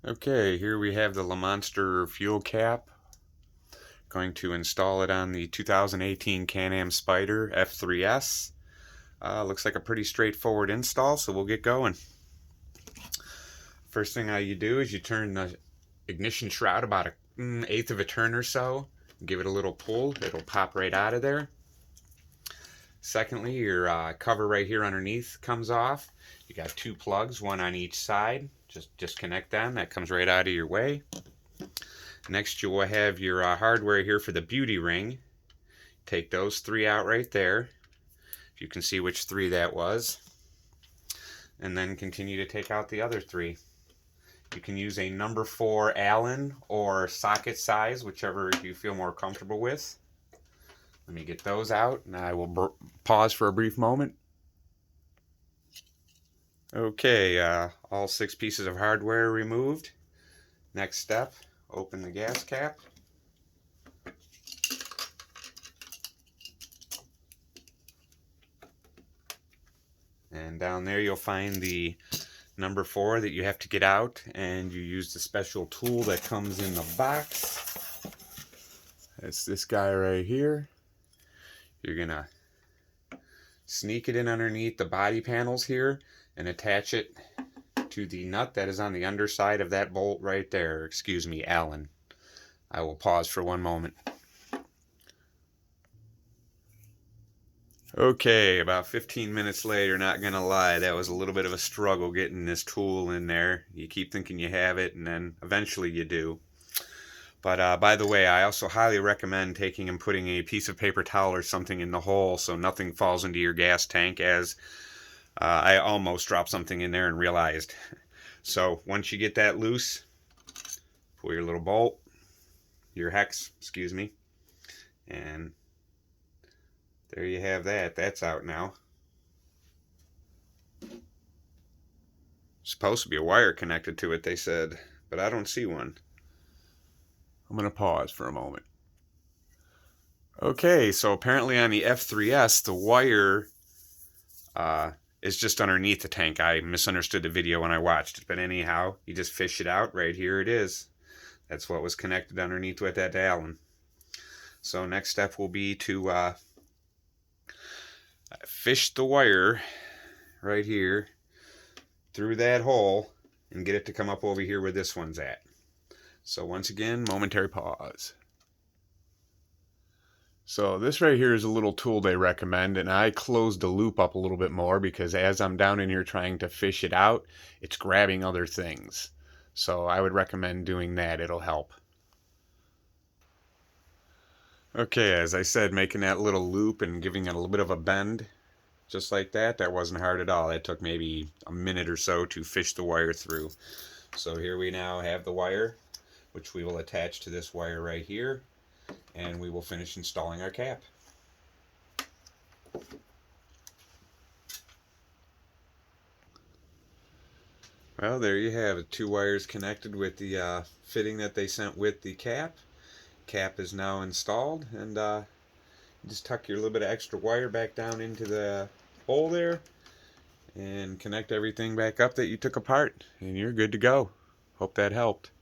Okay, here we have the LeMonster fuel cap. Going to install it on the 2018 Can-Am Spyder F3S. Looks like a pretty straightforward install, so we'll get going. First thing you do is you turn the ignition shroud about an eighth of a turn or so. Give it a little pull, it'll pop right out of there. Secondly, your cover right here underneath comes off. You got two plugs, one on each side. Just disconnect them, that comes right out of your way. Next, you will have your hardware here for the beauty ring. Take those three out right there, if you can see which three that was, and then continue to take out the other three. You can use a number 4 Allen or socket size, whichever you feel more comfortable with. Let me get those out, and I will pause for a brief moment. Okay, all 6 pieces of hardware removed. Next step, open the gas cap. And down there you'll find the number 4 that you have to get out, and you use the special tool that comes in the box. It's this guy right here. You're gonna sneak it in underneath the body panels here and attach it to the nut that is on the underside of that bolt right there. Excuse me, Allen. I will pause for one moment. Okay, about 15 minutes later, not gonna lie, that was a little bit of a struggle getting this tool in there. You keep thinking you have it, and then eventually you do. But by the way, I also highly recommend taking and putting a piece of paper towel or something in the hole so nothing falls into your gas tank, as I almost dropped something in there and realized. So once you get that loose, pull your little bolt, your hex, excuse me, and there you have that. That's out now. Supposed to be a wire connected to it, they said, but I don't see one. I'm going to pause for a moment. Okay, so apparently on the F3S, the wire is just underneath the tank. I misunderstood the video when I watched it, but anyhow, you just fish it out. Right here it is. That's what was connected underneath with that Allen. So next step will be to fish the wire right here through that hole and get it to come up over here where this one's at. So once again, momentary pause. So this right here is a little tool they recommend, and I closed the loop up a little bit more because as I'm down in here trying to fish it out, it's grabbing other things. So I would recommend doing that, it'll help. Okay, as I said, making that little loop and giving it a little bit of a bend, just like that, that wasn't hard at all. It took maybe a minute or so to fish the wire through. So here we now have the wire, which we will attach to this wire right here, and we will finish installing our cap. Well, there you have it. 2 wires connected with the fitting that they sent with the cap. Cap is now installed, and just tuck your little bit of extra wire back down into the hole there and connect everything back up that you took apart, and you're good to go. Hope that helped.